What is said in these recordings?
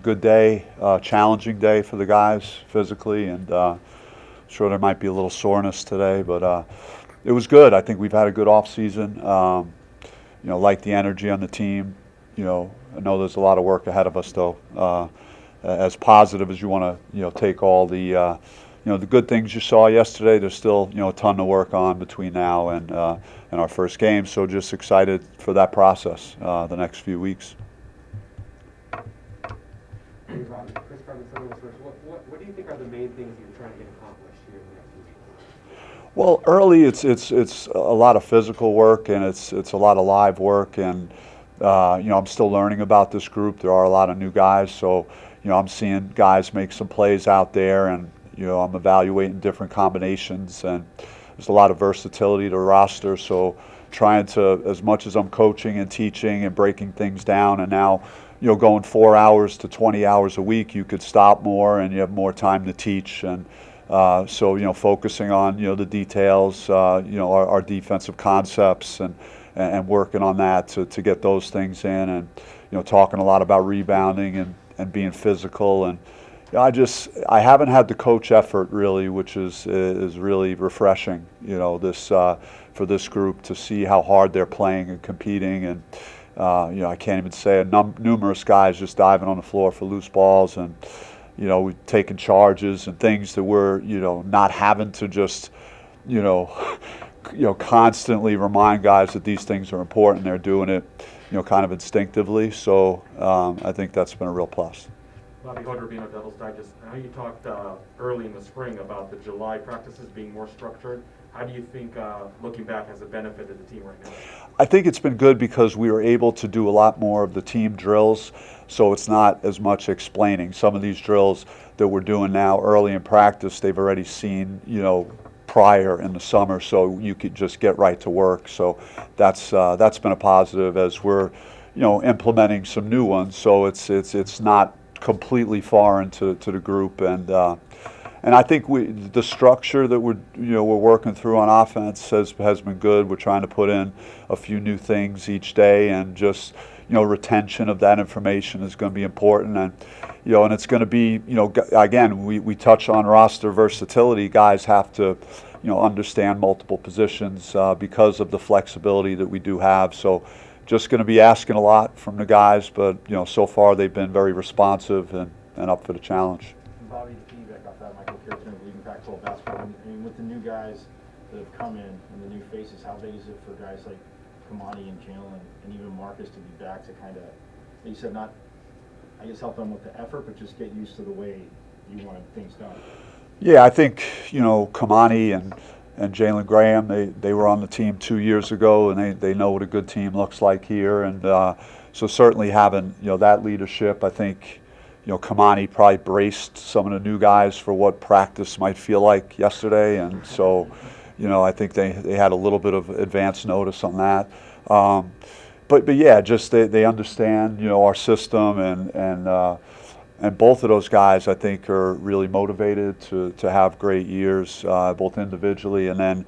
good day, challenging day for the guys physically, and sure there might be a little soreness today, but it was good. I think we've had a good off season. Like the energy on the team. I know there's a lot of work ahead of us, though. As positive as you want to, take all the good things you saw yesterday. There's still, a ton to work on between now and our first game. So just excited for that process the next few weeks. Chris Carmen, what do you think are the main things you're trying to get accomplished here in the next few weeks? Well, early it's a lot of physical work, and it's a lot of live work, and I'm still learning about this group. There are a lot of new guys, so I'm seeing guys make some plays out there, and I'm evaluating different combinations, and there's a lot of versatility to the roster. So trying to, as much as I'm coaching and teaching and breaking things down, and now going 4 hours to 20 hours a week, you could stop more and you have more time to teach. And so focusing on the details, our defensive concepts, and working on that to get those things in, and talking a lot about rebounding and being physical. And I haven't had the coach effort really, which is really refreshing. For this group to see how hard they're playing and competing, and I can't even say numerous guys just diving on the floor for loose balls, and we've taken charges and things that we're not having to just constantly remind guys that these things are important. They're doing it kind of instinctively. So I think that's been a real plus. Bobby Hodder, being a Devil's Digest, I know you talked early in the spring about the July practices being more structured. How do you think, looking back, has it benefited the team right now? I think it's been good because we were able to do a lot more of the team drills, so it's not as much explaining. Some of these drills that we're doing now early in practice, they've already seen, prior in the summer, so you could just get right to work. So that's been a positive as we're, implementing some new ones. So it's not completely foreign to the group, and I think the structure that we're working through on offense has been good. We're trying to put in a few new things each day, and just retention of that information is going to be important, and and it's going to be again, we touch on roster versatility. Guys have to understand multiple positions because of the flexibility that we do have. So just going to be asking a lot from the guys, but so far they've been very responsive and up for the challenge. Bobby, to piggyback off that, Michael Kirchner, leading Pac-12 basketball. I mean, with the new guys that have come in and the new faces, how big is it for guys like Kamani and Jalen and even Marcus to be back to kind of, like you said, not, I guess, help them with the effort, but just get used to the way you wanted things done? Yeah, I think Kamani and Jalen Graham, they were on the team 2 years ago, and they know what a good team looks like here, and so certainly having that leadership. I think Kamani probably braced some of the new guys for what practice might feel like yesterday, and so I think they had a little bit of advance notice on that. But yeah, just they understand our system, and both of those guys I think are really motivated to have great years, both individually and then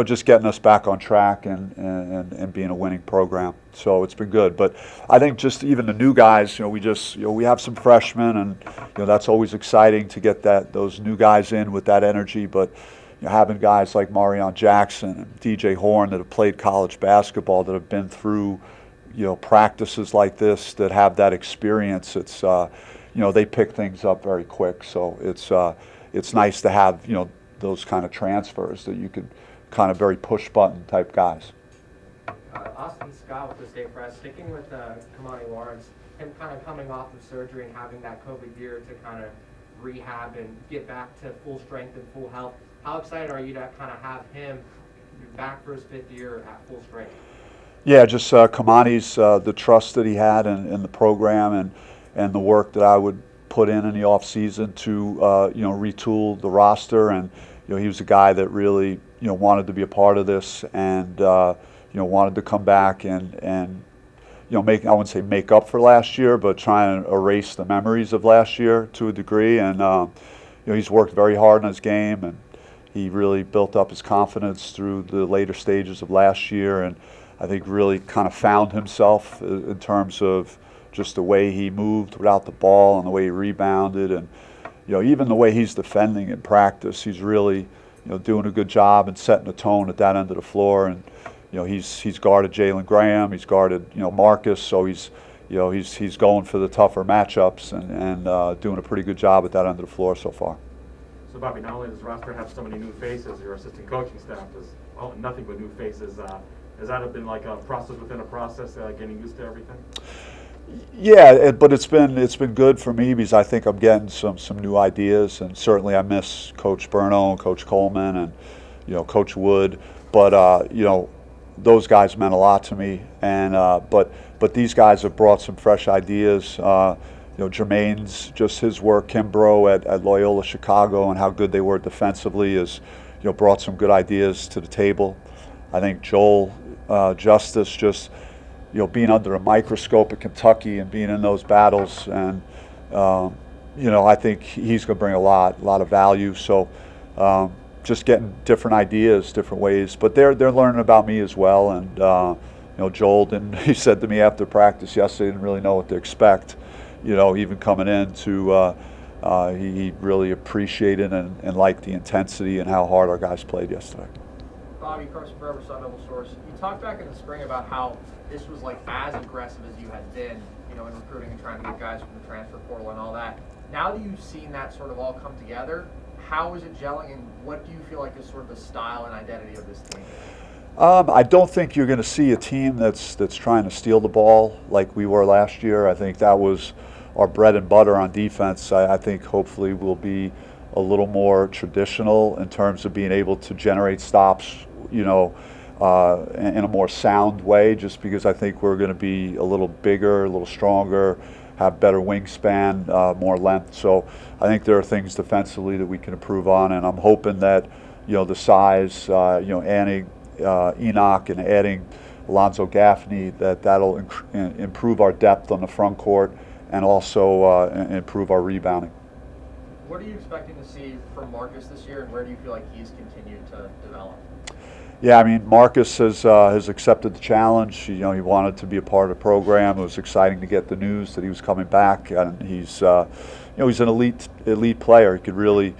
just getting us back on track and being a winning program. So it's been good. But I think just even the new guys, we have some freshmen, and that's always exciting to get those new guys in with that energy. But having guys like Marion Jackson and DJ Horn that have played college basketball, that have been through practices like this, that have that experience, it's they pick things up very quick. So it's nice to have those kind of transfers that you could kind of very push button type guys. Austin Scott with the State Press, sticking with Kamani Lawrence, him kind of coming off of surgery and having that COVID year to kind of rehab and get back to full strength and full health. How excited are you to kind of have him back for his fifth year at full strength? Yeah, just Kamani's the trust that he had in the program, and the work that I would put in the off season to retool the roster, and he was a guy that really wanted to be a part of this, and wanted to come back and make, I wouldn't say make up for last year, but try and erase the memories of last year to a degree. And he's worked very hard on his game, and he really built up his confidence through the later stages of last year, and I think really kind of found himself in terms of just the way he moved without the ball and the way he rebounded, and even the way he's defending in practice. He's really doing a good job and setting the tone at that end of the floor. And he's guarded Jalen Graham, he's guarded Marcus, so he's going for the tougher matchups and doing a pretty good job at that end of the floor so far. So Bobby, not only does the roster have so many new faces, your assistant coaching staff does nothing but new faces. Has that been like a process within a process, getting used to everything? Yeah, but it's been good for me because I think I'm getting some new ideas, and certainly I miss Coach Burno and Coach Coleman and Coach Wood, but those guys meant a lot to me, and but these guys have brought some fresh ideas. Jermaine's, just his work, Kimbrough at Loyola Chicago, and how good they were defensively has brought some good ideas to the table. I think Joel Justice, just being under a microscope at Kentucky and being in those battles, and I think he's going to bring a lot of value. So just getting different ideas, different ways, but they're learning about me as well. And Joel didn't. He said to me after practice yesterday, didn't really know what to expect. Even coming in he really appreciated and liked the intensity and how hard our guys played yesterday. Bobby, Carson Forever, Sun Devil Source. You talked back in the spring about how this was like as aggressive as you had been, in recruiting and trying to get guys from the transfer portal and all that. Now that you've seen that sort of all come together, how is it gelling, and what do you feel like is sort of the style and identity of this team? I don't think you're going to see a team that's trying to steal the ball like we were last year. I think that was our bread and butter on defense. I think hopefully we'll be a little more traditional in terms of being able to generate stops, in a more sound way, just because I think we're going to be a little bigger, a little stronger, have better wingspan, more length. So I think there are things defensively that we can improve on, and I'm hoping that, the size, adding Enoch and adding Alonzo Gaffney, that'll improve our depth on the front court and also improve our rebounding. What are you expecting to see from Marcus this year, and where do you feel like he's continued to develop? Yeah, I mean, Marcus has accepted the challenge. He wanted to be a part of the program. It was exciting to get the news that he was coming back, and he's he's an elite player. He could really,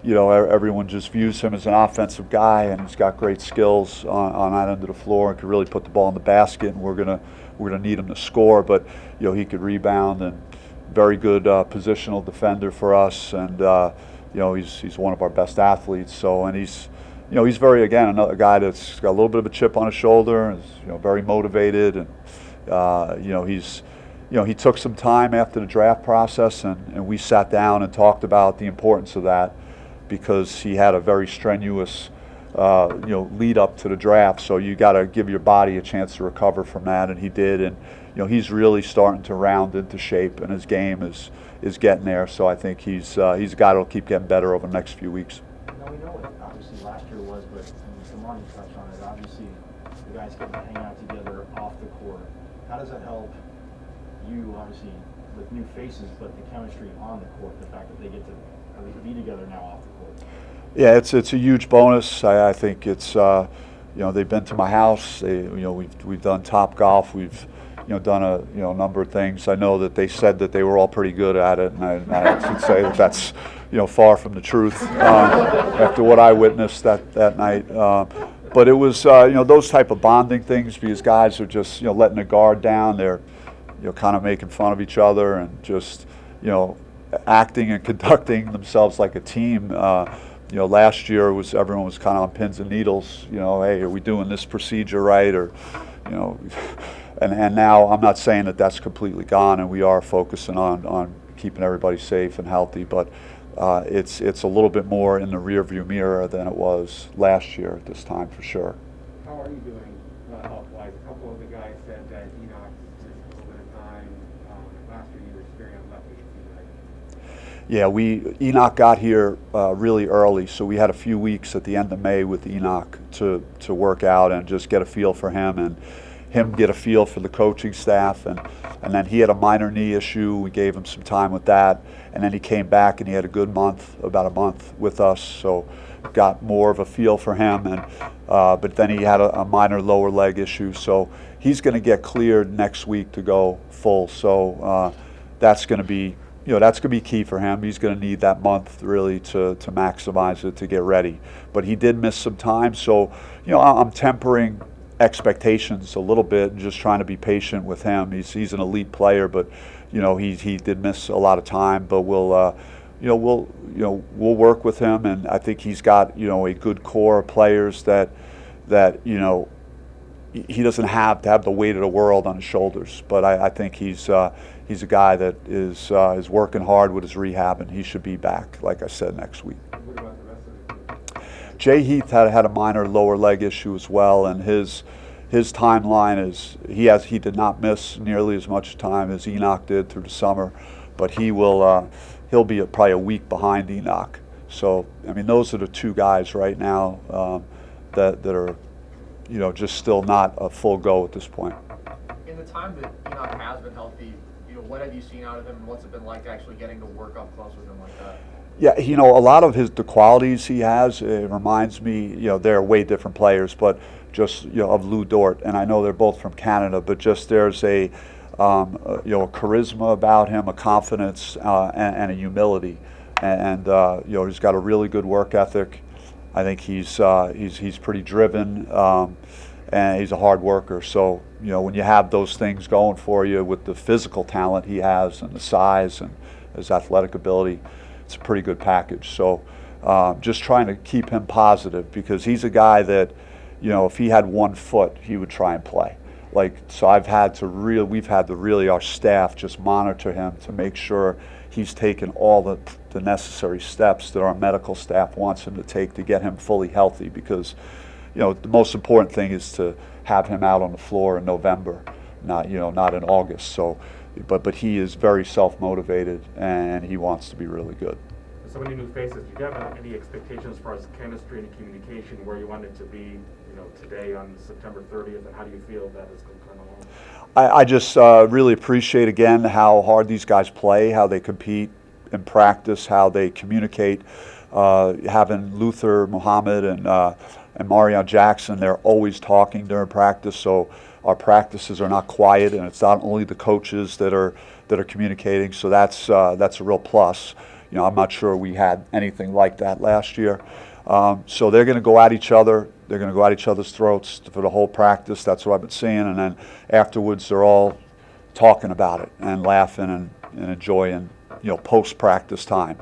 everyone just views him as an offensive guy, and he's got great skills on that end of the floor and could really put the ball in the basket. And we're gonna need him to score, but he could rebound, and very good positional defender for us, and he's one of our best athletes. So, and he's very, again, another guy that's got a little bit of a chip on his shoulder, is very motivated, and he took some time after the draft process, and we sat down and talked about the importance of that, because he had a very strenuous lead up to the draft. So you got to give your body a chance to recover from that, and he did. And he's really starting to round into shape, and his game is getting there. So I think he's a guy that'll keep getting better over the next few weeks. Now we know what obviously last year was, but Kamani touched on it. Obviously, the guys get to hang out together off the court. How does that help you, obviously, with new faces, but the chemistry on the court, the fact that they get to be together now off the court? Yeah, it's a huge bonus. I think it's they've been to my house. We've done Top Golf. We've done a number of things. I know that they said that they were all pretty good at it, and I should say that that's far from the truth after what I witnessed that night. But it was those type of bonding things, because guys are just letting the guard down. They're kind of making fun of each other and just acting and conducting themselves like a team. Last year everyone was kind of on pins and needles. Hey, are we doing this procedure right? Or and now I'm not saying that that's completely gone, and we are focusing on keeping everybody safe and healthy, but it's a little bit more in the rearview mirror than it was last year at this time, for sure. How are you doing health-wise? A couple of the guys said that Enoch took a little bit of time. Last year you were very unlucky, it seemed like. Yeah, Enoch got here really early, so we had a few weeks at the end of May with Enoch to work out and just get a feel for him. And him get a feel for the coaching staff, and then he had a minor knee issue. We gave him some time with that, and then he came back and he had a good month, about a month with us, so got more of a feel for him. And but then he had a minor lower leg issue, so he's going to get cleared next week to go full. So that's going to be, that's going to be key for him. He's going to need that month really to maximize it, to get ready. But he did miss some time, so I'm tempering expectations a little bit and just trying to be patient with him. He's an elite player, but he did miss a lot of time. But we'll work with him, and I think he's got a good core of players that he doesn't have to have the weight of the world on his shoulders. But I think he's a guy that is working hard with his rehab, and he should be back, like I said, next week. What about the rest of the team? Jay Heath had a minor lower leg issue as well, and his timeline is he did not miss nearly as much time as Enoch did through the summer, but he'll be probably a week behind Enoch. So I mean, those are the two guys right now that are just still not a full go at this point. In the time that Enoch has been healthy, what have you seen out of him, and what's it been like actually getting to work up close with him like that? Yeah, a lot of the qualities he has, it reminds me, they're way different players, but just, of Lou Dort, and I know they're both from Canada, but just there's a charisma about him, a confidence, and a humility, and he's got a really good work ethic. I think he's pretty driven, and he's a hard worker. So when you have those things going for you with the physical talent he has and the size and his athletic ability, it's a pretty good package. So just trying to keep him positive, because he's a guy that, if he had 1 foot, he would try and play. So we've had to really, our staff just monitor him to make sure he's taken all the necessary steps that our medical staff wants him to take to get him fully healthy, because the most important thing is to have him out on the floor in November, not in August. So but he is very self-motivated, and he wants to be really good. So many new faces. Do you have any expectations as far as chemistry and communication, where you want it to be, today on September 30th, and how do you feel that is going along? I just really appreciate again how hard these guys play, how they compete in practice, how they communicate. Having Luther, Muhammad, and Marion Jackson, they're always talking during practice. So our practices are not quiet, and it's not only the coaches that are communicating. So that's a real plus. I'm not sure we had anything like that last year. So they're going to go at each other. They're going to go at each other's throats for the whole practice. That's what I've been seeing. And then afterwards, they're all talking about it and laughing and enjoying, post-practice time.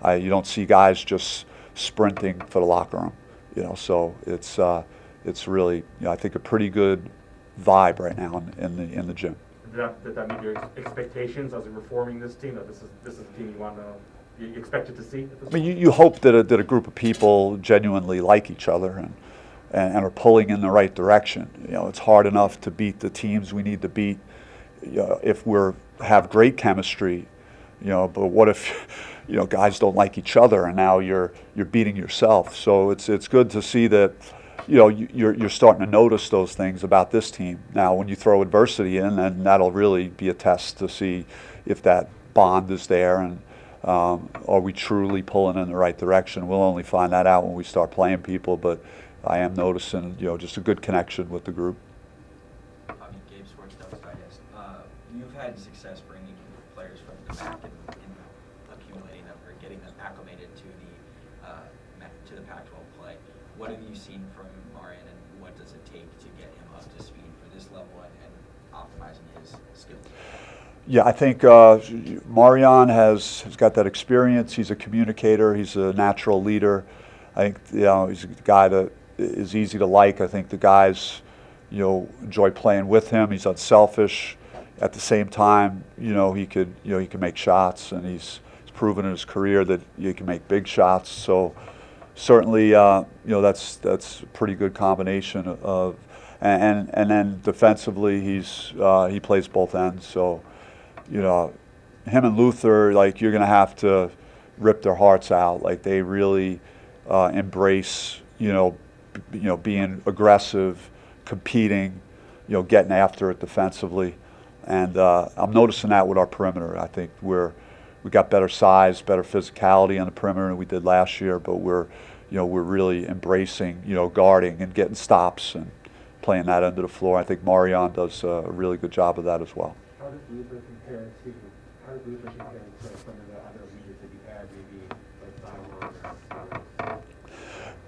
You don't see guys just sprinting for the locker room. So it's really, I think, a pretty good vibe right now in the gym. Did that meet your expectations as you're forming this team? That this is the team you expected to see? I mean, you hope that a group of people genuinely like each other and are pulling in the right direction. It's hard enough to beat the teams we need to beat if have great chemistry. But what if guys don't like each other, and now you're beating yourself? So it's good to see that you're starting to notice those things about this team. Now, when you throw adversity in, then that'll really be a test to see if that bond is there, and are we truly pulling in the right direction. We'll only find that out when we start playing people, but I am noticing just a good connection with the group. Gabe Sports Doubles Digest. You've had success bringing players from the back and accumulating them, or getting them acclimated to the Pac-12 play. What have you seen from Marion, and what does it take to get him up to speed for this level and optimizing his skills? Yeah, I think Marion has got that experience. He's a communicator. He's a natural leader. I think he's a guy that is easy to like. I think the guys enjoy playing with him. He's unselfish. At the same time, he can make shots, and he's proven in his career that he can make big shots. So certainly, that's a pretty good combination of, and then defensively, he plays both ends. So him and Luther, you're going to have to rip their hearts out. They really embrace being aggressive, competing, getting after it defensively. And I'm noticing that with our perimeter. I think we got better size, better physicality on the perimeter than we did last year, but we're really embracing, guarding and getting stops and playing that end of the floor. I think Marion does a really good job of that as well. How does Luther compare to some of the other leaders that you've had, maybe like Zion or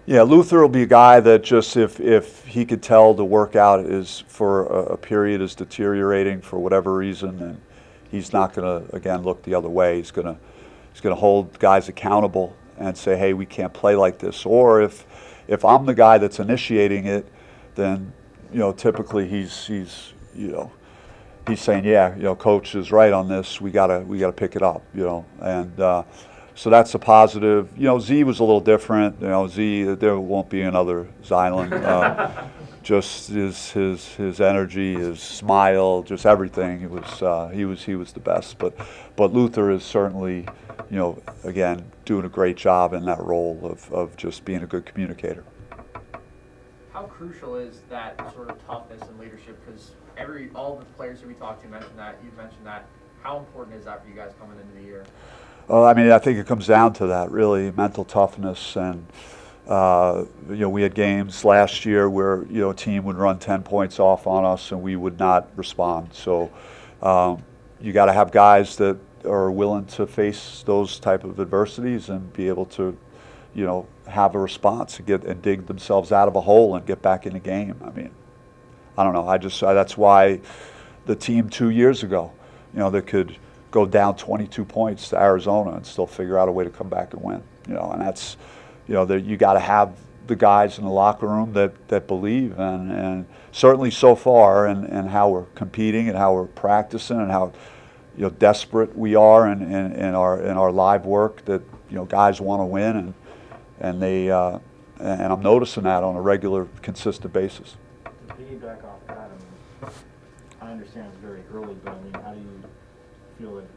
Yeah, Luther will be a guy that just if he could tell the workout is for a period is deteriorating for whatever reason, and he's not going to again look the other way. He's going to hold guys accountable and say, hey, we can't play like this. Or if I'm the guy that's initiating it, then typically he's saying, yeah, coach is right on this. We gotta pick it up, and. So that's a positive. Z was a little different. Z, there won't be another Zylan. Just his energy, his smile, just everything. He was the best. But Luther is certainly, again, doing a great job in that role of just being a good communicator. How crucial is that sort of toughness and leadership? Because all the players who we talked to mentioned that. You've mentioned that. How important is that for you guys coming into the year? I think it comes down to that, really, mental toughness. And, we had games last year where, a team would run 10 points off on us and we would not respond. So you got to have guys that are willing to face those type of adversities and be able to, have a response and dig themselves out of a hole and get back in the game. I don't know. That's why the team 2 years ago, that could go down 22 points to Arizona and still figure out a way to come back and win. And that's, that you got to have the guys in the locker room that believe, and certainly so far, and how we're competing and how we're practicing and how desperate we are in our live work, that guys want to win, and they and I'm noticing that on a regular, consistent basis. To piggyback off that, I understand it's very early, but how do you feel like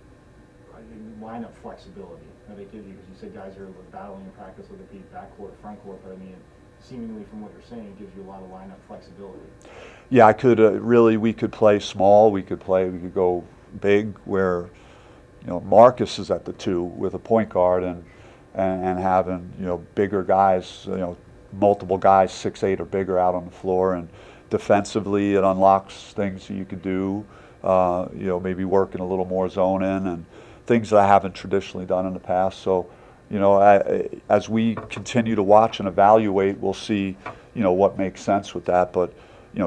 lineup flexibility that they give you? Because you said guys are battling in practice with the backcourt, frontcourt, but seemingly from what you're saying, it gives you a lot of lineup flexibility. Yeah, I could we could play small. We could go big, where Marcus is at the 2 with a point guard and having bigger guys, multiple guys 6'8" or bigger out on the floor, and defensively it unlocks things that you could do. Maybe working a little more zone in and things that I haven't traditionally done in the past. So, as we continue to watch and evaluate, we'll see, what makes sense with that. But,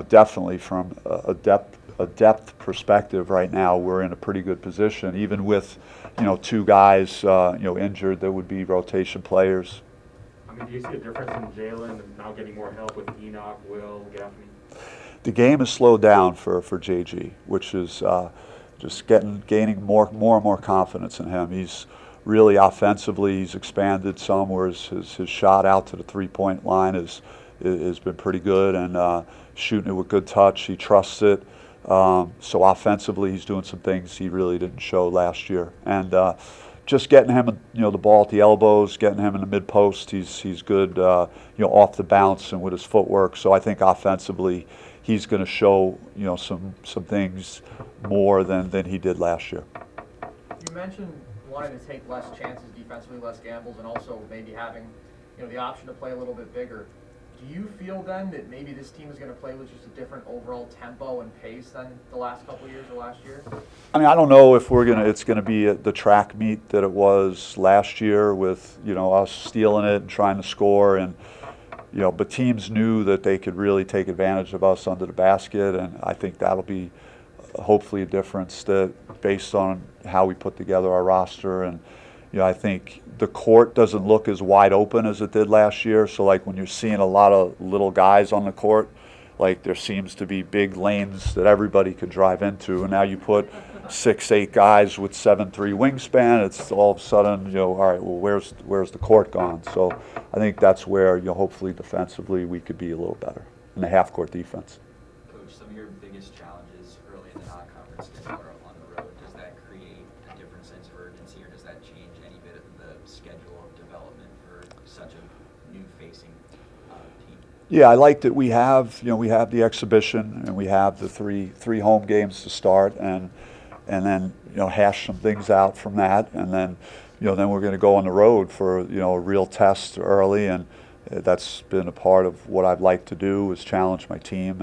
definitely from a depth perspective right now, we're in a pretty good position, even with, 2 guys, injured that would be rotation players. Do you see a difference in Jalen now getting more help with Enoch, Will, Gaffney? The game has slowed down for JG, which is just gaining more and more confidence in him. He's really offensively, he's expanded some, whereas his shot out to the 3-point line has been pretty good, and shooting it with good touch. He trusts it. So offensively, he's doing some things he really didn't show last year, and just getting him, the ball at the elbows, getting him in the mid post. He's good, off the bounce and with his footwork. So I think offensively, he's going to show, some things more than he did last year. You mentioned wanting to take less chances defensively, less gambles, and also maybe having, the option to play a little bit bigger. Do you feel then that maybe this team is going to play with just a different overall tempo and pace than the last couple of years or last year? I don't know if it's going to be the track meet that it was last year with, us stealing it and trying to score, and but teams knew that they could really take advantage of us under the basket, and I think that'll be hopefully a difference that based on how we put together our roster. And I think the court doesn't look as wide open as it did last year. So like when you're seeing a lot of little guys on the court, like there seems to be big lanes that everybody could drive into, and now you put 6'8" guys with 7'3" wingspan, it's all of a sudden, all right, well, where's the court gone? So I think that's where, hopefully defensively we could be a little better in the half-court defense. Coach, some of your biggest challenges early in the non-conference schedule are on the road. Does that create a different sense of urgency, or does that change any bit of the schedule of development for such a new facing team? Yeah, I like that we have the exhibition and we have the three home games to start, and then hash some things out from that, and then then we're going to go on the road for a real test early, and that's been a part of what I'd like to do, is challenge my team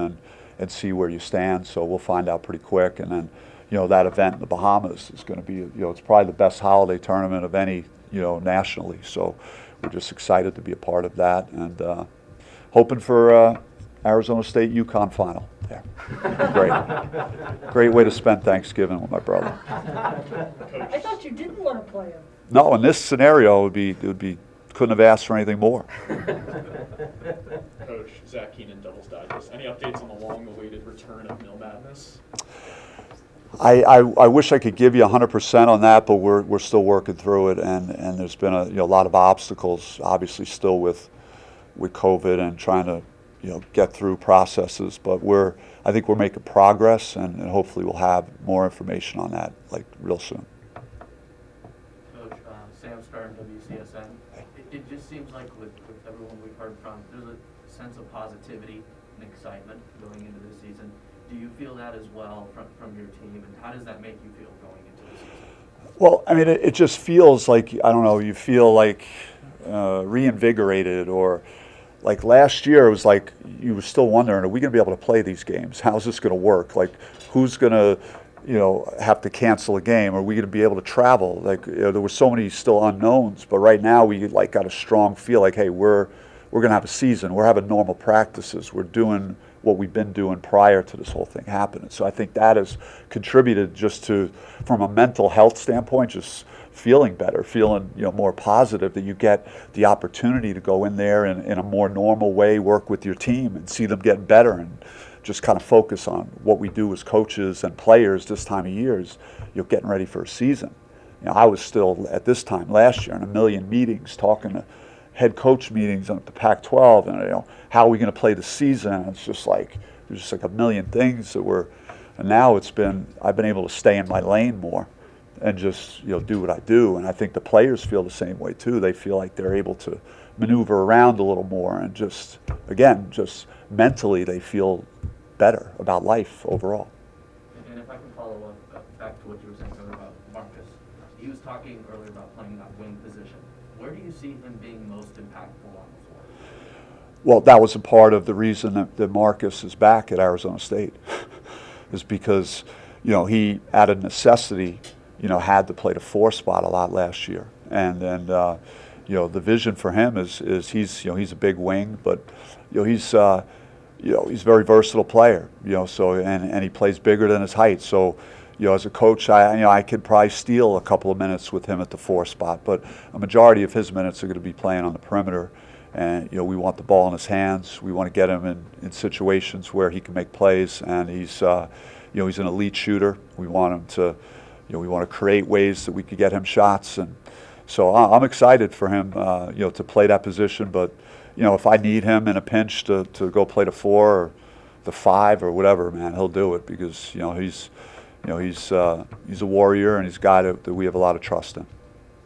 and see where you stand. So we'll find out pretty quick, and then that event in the Bahamas is going to be it's probably the best holiday tournament of any nationally. So we're just excited to be a part of that, and hoping for Arizona State UConn final. Yeah, great way to spend Thanksgiving with my brother. I thought you didn't want to play him. No, in this scenario, it would be couldn't have asked for anything more. Coach, Zach Keenan, Doubles Digest. Any updates on the long-awaited return of Mill Madness? I wish I could give you 100% on that, but we're still working through it, and there's been a lot of obstacles, obviously, still with COVID and trying to get through processes. But I think we're making progress, and hopefully we'll have more information on that real soon. Coach, Sam Stern, WCSN. It just seems like with everyone we've heard from, there's a sense of positivity and excitement going into this season. Do you feel that as well from your team, and how does that make you feel going into the season? Well, I mean, it just feels like, I don't know, you feel like reinvigorated, or like last year it was like you were still wondering, are we going to be able to play these games? How's this going to work? Like, who's going to have to cancel a game? Are we going to be able to travel? Like, there were so many still unknowns, but right now we got a strong feel like, hey, we're going to have a season. We're having normal practices. We're doing what we've been doing prior to this whole thing happening. So I think that has contributed just to, from a mental health standpoint, just feeling better, feeling more positive, that you get the opportunity to go in there and in a more normal way work with your team and see them getting better, and just kind of focus on what we do as coaches and players this time of year is getting ready for a season. I was still at this time last year in a million meetings, talking to head coach meetings at the Pac-12, and how are we going to play the season? And it's just like there's just a million things that and now I've been able to stay in my lane more and just do what I do, and I think the players feel the same way too. They feel like they're able to maneuver around a little more, and just mentally they feel better about life overall. And if I can follow up back to what you were saying earlier about Marcus, he was talking earlier about playing that wing position. Where do you see him being most impactful on the floor? Well, that was a part of the reason that Marcus is back at Arizona State, is because he, out of necessity, had to play the 4 spot a lot last year, and then the vision for him is he's a big wing, but he's a very versatile player, so and he plays bigger than his height, so. As a coach, I could probably steal a couple of minutes with him at the 4 spot, but a majority of his minutes are going to be playing on the perimeter, and we want the ball in his hands. We want to get him in situations where he can make plays, and he's an elite shooter. We want him to, we want to create ways that we could get him shots, and so I'm excited for him, to play that position. But if I need him in a pinch to go play the 4 or the 5 or whatever, man, he'll do it, because he's a warrior, and he's a guy that we have a lot of trust in.